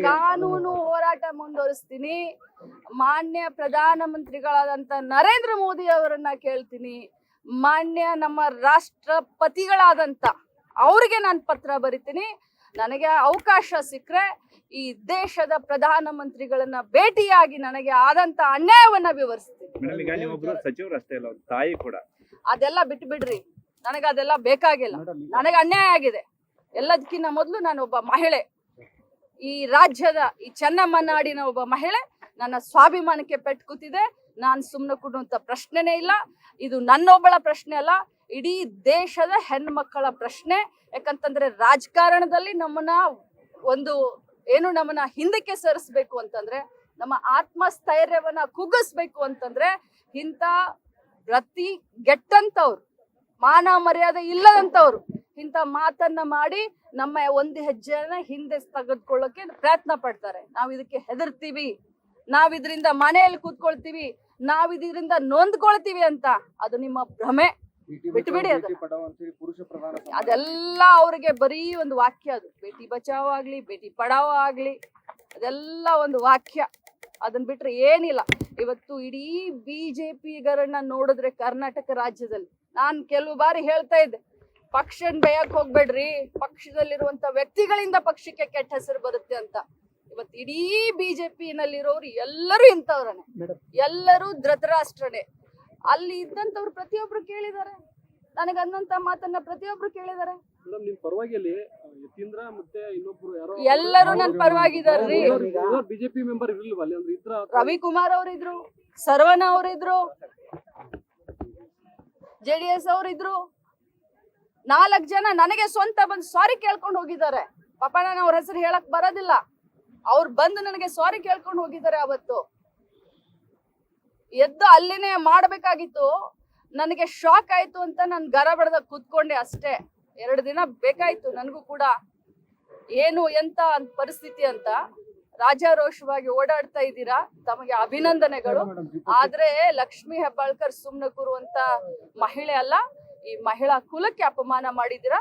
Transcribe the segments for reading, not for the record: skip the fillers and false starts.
ಕಾನೂನು ಹೋರಾಟ ಮುಂದುವರಿಸ್ತೀನಿ. ಮಾನ್ಯ ಪ್ರಧಾನಮಂತ್ರಿಗಳಾದಂತ ನರೇಂದ್ರ ಮೋದಿ ಅವರನ್ನ ಕೇಳ್ತೀನಿ. ಮಾನ್ಯ ನಮ್ಮ ರಾಷ್ಟ್ರಪತಿಗಳಾದಂತ ಅವ್ರಿಗೆ ನಾನು ಪತ್ರ ಬರಿತೀನಿ. ನನಗೆ ಅವಕಾಶ ಸಿಕ್ಕರೆ ಈ ದೇಶದ ಪ್ರಧಾನಮಂತ್ರಿಗಳನ್ನ ಭೇಟಿಯಾಗಿ ನನಗೆ ಆದಂತ ಅನ್ಯಾಯವನ್ನ ವಿವರಿಸ್ತೀನಿ. ತಾಯಿ ಕೂಡ ಅದೆಲ್ಲ ಬಿಟ್ಟು ಬಿಡ್ರಿ, ನನಗೆ ಅದೆಲ್ಲ ಬೇಕಾಗಿಲ್ಲ. ನನಗೆ ಅನ್ಯಾಯ ಆಗಿದೆ. ಎಲ್ಲದಕ್ಕಿಂತ ಮೊದಲು ನಾನು ಒಬ್ಬ ಮಹಿಳೆ, ಈ ರಾಜ್ಯದ ಈ ಚೆನ್ನಮ್ಮನಾಡಿನ ಒಬ್ಬ ಮಹಿಳೆ. ನನ್ನ ಸ್ವಾಭಿಮಾನಕ್ಕೆ ಪೆಟ್ಟು ಕೂತಿದೆ. ನಾನು ಸುಮ್ಮನೆ ಕೊಡುವಂತ ಪ್ರಶ್ನೆನೇ ಇಲ್ಲ. ಇದು ನನ್ನೊಬ್ಬಳ ಪ್ರಶ್ನೆ ಅಲ್ಲ, ಇಡೀ ದೇಶದ ಹೆಣ್ಮಕ್ಕಳ ಪ್ರಶ್ನೆ. ಯಾಕಂತಂದ್ರೆ ರಾಜಕಾರಣದಲ್ಲಿ ನಮ್ಮನ್ನ ನಮ್ಮನ್ನ ಹಿಂದಕ್ಕೆ ಸರಿಸ್ಬೇಕು ಅಂತಂದ್ರೆ, ನಮ್ಮ ಆತ್ಮಸ್ಥೈರ್ಯವನ್ನ ಕುಗ್ಗಿಸ್ಬೇಕು ಅಂತಂದ್ರೆ, ಇಂಥ ಪ್ರತಿ ಗೆಟ್ಟಂತವ್ರು, ಮಾನ ಮರ್ಯಾದೆ ಇಲ್ಲದಂತವ್ರು ಇಂಥ ಮಾತನ್ನ ಮಾಡಿ ನಮ್ಮ ಒಂದು ಹೆಜ್ಜೆನ ಹಿಂದೆ ತೆಗೆದುಕೊಳ್ಳೋಕೆ ಪ್ರಯತ್ನ ಪಡ್ತಾರೆ. ನಾವ್ ಇದಕ್ಕೆ ಹೆದರ್ತೀವಿ, ನಾವ್ ಇದರಿಂದ ಮನೆಯಲ್ಲಿ ಕೂತ್ಕೊಳ್ತೀವಿ, ನಾವ್ ಇದರಿಂದ ನೊಂದ್ಕೊಳ್ತೀವಿ ಅಂತ ಅದು ನಿಮ್ಮ ಭ್ರಮೆ. ಬಿಟ್ಬಿಡಿ ಅದೆಲ್ಲ ಅವ್ರಿಗೆ ಬರೀ ಒಂದು ವಾಕ್ಯ. ಅದು ಬೇಟಿ ಬಚಾವ್ ಆಗ್ಲಿ, ಬೇಟಿ ಪಡಾವ್ ಆಗ್ಲಿ, ಅದೆಲ್ಲ ಒಂದು ವಾಕ್ಯ. ಅದನ್ನ ಬಿಟ್ರೆ ಏನಿಲ್ಲ. ಇವತ್ತು ಇಡೀ ಬಿಜೆಪಿಗರನ್ನ ನೋಡಿದ್ರೆ ಕರ್ನಾಟಕ ರಾಜ್ಯದಲ್ಲಿ, ನಾನು ಕೆಲವು ಬಾರಿ ಹೇಳ್ತಾ ಇದ್ದೆ, ಪಕ್ಷನ್ ಬೇಯಕ್ ಹೋಗ್ಬೇಡ್ರಿ, ಪಕ್ಷದಲ್ಲಿರುವಂತ ವ್ಯಕ್ತಿಗಳಿಂದ ಪಕ್ಷಕ್ಕೆ ಕೆಟ್ಟ ಹೆಸರು ಬರುತ್ತೆ ಅಂತ. ಇವತ್ತು ಇಡೀ ಬಿಜೆಪಿನಲ್ಲಿರೋರು ಎಲ್ಲರೂ ಇಂಥವ್ರನೆ, ಎಲ್ಲರೂ ಧೃತರಾಷ್ಟ್ರನೇ. ಅಲ್ಲಿ ಇದ್ದಂತವ್ರು ಪ್ರತಿಯೊಬ್ರು ಕೇಳಿದ್ದಾರೆ, ನನಗೆ ಅಂದಂತ ಮಾತನ್ನ ಪ್ರತಿಯೊಬ್ರು ಕೇಳಿದ್ದಾರೆ. ಎಲ್ಲರೂ ನನ್ನ ಪರವಾಗಿದಾರ್ರಿ. ಬಿಜೆಪಿ ಮೆಂಬರ್ ಇರ್ಲಿಲ್ವಾ ಅಲ್ಲಿ? ಅಂದ್ರೆ ಇದ್ರ ರವಿಕುಮಾರ್ ಅವರಿದ್ರು, ಸರ್ವಣ ಅವರಿದ್ರು, JDS ಅವರಿದ್ರು. 4 ಜನ ನನಗೆ ಸ್ವಂತ ಬಂದು ಸಾರಿ ಕೇಳ್ಕೊಂಡು ಹೋಗಿದ್ದಾರೆ. ಪಾಪ ನಾನು ಅವ್ರ ಹೆಸರು ಹೇಳಕ್ ಬರೋದಿಲ್ಲ. ಅವ್ರು ಬಂದು ನನಗೆ ಸಾರಿ ಕೇಳ್ಕೊಂಡು ಹೋಗಿದ್ದಾರೆ. ಅವತ್ತು ಎದ್ದು ಅಲ್ಲಿನೇ ಮಾಡ್ಬೇಕಾಗಿತ್ತು. ನನಗೆ ಶಾಕ್ ಆಯ್ತು ಅಂತ ನಾನು ಗರ ಬಡದ ಕೂತ್ಕೊಂಡೆ ಅಷ್ಟೇ. 2 ದಿನ ಬೇಕಾಯ್ತು ನನಗೂ ಕೂಡ ಏನು ಎಂತ ಪರಿಸ್ಥಿತಿ ಅಂತ. ರಾಜಾರೋಷವಾಗಿ ಓಡಾಡ್ತಾ ಇದ್ದೀರಾ, ತಮಗೆ ಅಭಿನಂದನೆಗಳು. ಆದ್ರೆ ಲಕ್ಷ್ಮಿ ಹೆಬ್ಬಾಳ್ಕರ್ ಸುಮ್ನೆ ಕೂರುವಂತ ಮಹಿಳೆ ಅಲ್ಲ. ಈ ಮಹಿಳಾ ಕುಲಕ್ಕೆ ಅಪಮಾನ ಮಾಡಿದ್ದೀರಾ.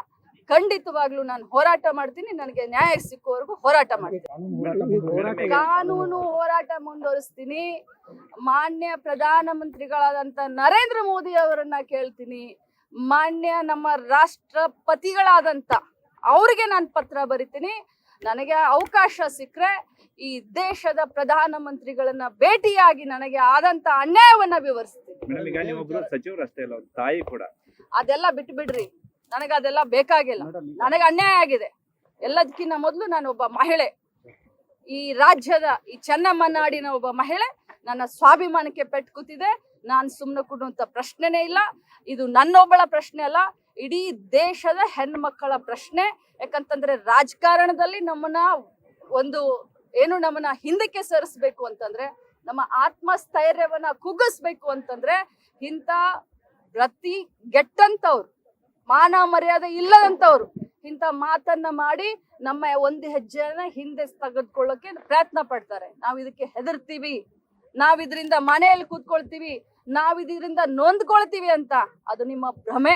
ಖಂಡಿತವಾಗ್ಲೂ ನಾನು ಹೋರಾಟ ಮಾಡ್ತೀನಿ. ನನಗೆ ನ್ಯಾಯ ಸಿಕ್ಕುವವರೆಗೂ ಹೋರಾಟ ಮಾಡ್ತೀನಿ. ಕಾನೂನು ಹೋರಾಟ ಮುಂದುವರಿಸ್ತೀನಿ. ಮಾನ್ಯ ಪ್ರಧಾನಮಂತ್ರಿಗಳಾದಂತ ನರೇಂದ್ರ ಮೋದಿ ಅವರನ್ನ ಕೇಳ್ತೀನಿ. ಮಾನ್ಯ ನಮ್ಮ ರಾಷ್ಟ್ರಪತಿಗಳಾದಂತ ಅವ್ರಿಗೆ ನಾನು ಪತ್ರ ಬರಿತೀನಿ. ನನಗೆ ಅವಕಾಶ ಸಿಕ್ಕರೆ ಈ ದೇಶದ ಪ್ರಧಾನಮಂತ್ರಿಗಳನ್ನ ಭೇಟಿಯಾಗಿ ನನಗೆ ಆದಂತ ಅನ್ಯಾಯವನ್ನ ವಿವರಿಸ್ತೀನಿ. ತಾಯಿ ಕೂಡ ಅದೆಲ್ಲ ಬಿಟ್ಟು ಬಿಡ್ರಿ, ನನಗೆ ಅದೆಲ್ಲ ಬೇಕಾಗಿಲ್ಲ. ನನಗೆ ಅನ್ಯಾಯ ಆಗಿದೆ. ಎಲ್ಲದಕ್ಕಿಂತ ಮೊದಲು ನಾನು ಒಬ್ಬ ಮಹಿಳೆ, ಈ ರಾಜ್ಯದ ಈ ಚೆನ್ನಮ್ಮನಾಡಿನ ಒಬ್ಬ ಮಹಿಳೆ. ನನ್ನ ಸ್ವಾಭಿಮಾನಕ್ಕೆ ಪೆಟ್ಟು ಕೂತಿದೆ. ನಾನು ಸುಮ್ಮನೆ ಕೊಡುವಂತ ಪ್ರಶ್ನೆನೇ ಇಲ್ಲ. ಇದು ನನ್ನೊಬ್ಬಳ ಪ್ರಶ್ನೆ ಅಲ್ಲ, ಇಡೀ ದೇಶದ ಹೆಣ್ಮಕ್ಕಳ ಪ್ರಶ್ನೆ. ಯಾಕಂತಂದ್ರೆ ರಾಜಕಾರಣದಲ್ಲಿ ನಮ್ಮನ್ನ ನಮ್ಮನ್ನ ಹಿಂದಕ್ಕೆ ಸರಿಸ್ಬೇಕು ಅಂತಂದ್ರೆ, ನಮ್ಮ ಆತ್ಮಸ್ಥೈರ್ಯವನ್ನ ಕುಗ್ಗಿಸ್ಬೇಕು ಅಂತಂದ್ರೆ, ಇಂಥ ಪ್ರತಿ ಗೆಟ್ಟಂತವ್ರು, ಮಾನ ಮರ್ಯಾದೆ ಇಲ್ಲದಂತವ್ರು ಇಂಥ ಮಾತನ್ನ ಮಾಡಿ ನಮ್ಮ ಒಂದು ಹೆಜ್ಜೆನ ಹಿಂದೆ ತೆಗೆದುಕೊಳ್ಳೋಕೆ ಪ್ರಯತ್ನ ಪಡ್ತಾರೆ. ನಾವ್ ಇದಕ್ಕೆ ಹೆದರ್ತೀವಿ, ನಾವ್ ಇದರಿಂದ ಮನೆಯಲ್ಲಿ ಕೂತ್ಕೊಳ್ತೀವಿ, ನಾವ್ ಇದರಿಂದ ನೊಂದ್ಕೊಳ್ತೀವಿ ಅಂತ ಅದು ನಿಮ್ಮ ಭ್ರಮೆ.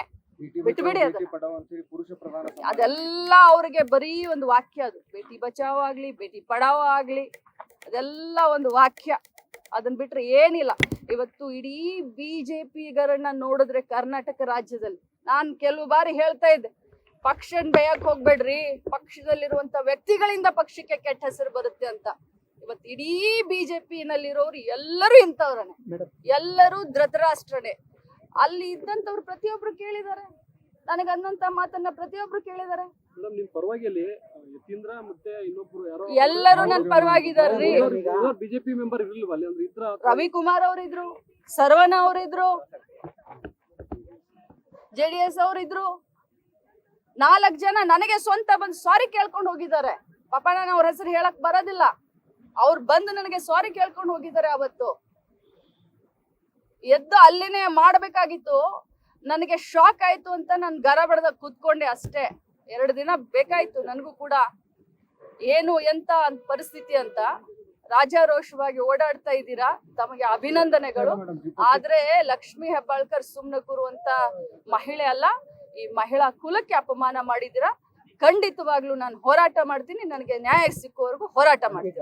ಬಿಟ್ಬಿಡಿ ಅದೆಲ್ಲ ಅವ್ರಿಗೆ ಬರೀ ಒಂದು ವಾಕ್ಯ. ಅದು ಬೇಟಿ ಬಚಾವ್ ಆಗ್ಲಿ, ಬೇಟಿ ಪಡಾವ್ ಆಗ್ಲಿ, ಅದೆಲ್ಲ ಒಂದು ವಾಕ್ಯ. ಅದನ್ನ ಬಿಟ್ರೆ ಏನಿಲ್ಲ. ಇವತ್ತು ಇಡೀ ಬಿಜೆಪಿಗರನ್ನ ನೋಡಿದ್ರೆ ಕರ್ನಾಟಕ ರಾಜ್ಯದಲ್ಲಿ, ನಾನು ಕೆಲವು ಬಾರಿ ಹೇಳ್ತಾ ಇದ್ದೆ, ಪಕ್ಷನ್ ಬೇಯಕ್ ಹೋಗ್ಬೇಡ್ರಿ, ಪಕ್ಷದಲ್ಲಿರುವಂತ ವ್ಯಕ್ತಿಗಳಿಂದ ಪಕ್ಷಕ್ಕೆ ಕೆಟ್ಟ ಹೆಸರು ಬರುತ್ತೆ ಅಂತ. ಇವತ್ತು ಇಡೀ ಬಿಜೆಪಿನಲ್ಲಿರೋರು ಎಲ್ಲರೂ ಇಂಥವ್ರನೆ, ಎಲ್ಲರೂ ಧೃತರಾಷ್ಟ್ರನೇ. ಅಲ್ಲಿ ಇದ್ದಂತವ್ರು ಪ್ರತಿಯೊಬ್ರು ಕೇಳಿದ್ದಾರೆ, ನನಗೆ ಅಂದಂತ ಮಾತನ್ನ ಪ್ರತಿಯೊಬ್ರು ಕೇಳಿದ್ದಾರೆ. ಎಲ್ಲರೂ ನನ್ನ ಪರವಾಗಿದಾರ್ರಿ. ಬಿಜೆಪಿ ಮೆಂಬರ್ ಇರ್ಲಿಲ್ವಾ ಅಲ್ಲಿ? ಅಂದ್ರೆ ಇದ್ರ ರವಿಕುಮಾರ್ ಅವರಿದ್ರು, ಸರ್ವಣ ಅವರಿದ್ರು, JDS ಅವರಿದ್ರು. 4 ಜನ ನನಗೆ ಸ್ವಂತ ಬಂದು ಸಾರಿ ಕೇಳ್ಕೊಂಡು ಹೋಗಿದ್ದಾರೆ. ಪಾಪ ನಾನು ಅವ್ರ ಹೆಸರು ಹೇಳಕ್ ಬರೋದಿಲ್ಲ. ಅವ್ರು ಬಂದು ನನಗೆ ಸಾರಿ ಕೇಳ್ಕೊಂಡು ಹೋಗಿದ್ದಾರೆ. ಅವತ್ತು ಎದ್ದು ಅಲ್ಲಿನೇ ಮಾಡ್ಬೇಕಾಗಿತ್ತು. ನನಗೆ ಶಾಕ್ ಆಯ್ತು ಅಂತ ನಾನು ಗರ ಬಡದ ಕೂತ್ಕೊಂಡೆ ಅಷ್ಟೇ. 2 ದಿನ ಬೇಕಾಯ್ತು ನನಗೂ ಕೂಡ ಏನು ಎಂತ ಪರಿಸ್ಥಿತಿ ಅಂತ. ರಾಜಾರೋಷವಾಗಿ ಓಡಾಡ್ತಾ ಇದ್ದೀರಾ, ತಮಗೆ ಅಭಿನಂದನೆಗಳು. ಆದ್ರೆ ಲಕ್ಷ್ಮಿ ಹೆಬ್ಬಾಳ್ಕರ್ ಸುಮ್ನೆ ಕೂರುವಂತ ಮಹಿಳೆ ಅಲ್ಲ. ಈ ಮಹಿಳಾ ಕುಲಕ್ಕೆ ಅಪಮಾನ ಮಾಡಿದ್ದೀರಾ. ಖಂಡಿತವಾಗ್ಲೂ ನಾನು ಹೋರಾಟ ಮಾಡ್ತೀನಿ. ನನಗೆ ನ್ಯಾಯ ಸಿಕ್ಕುವವರೆಗೂ ಹೋರಾಟ ಮಾಡ್ತೀನಿ.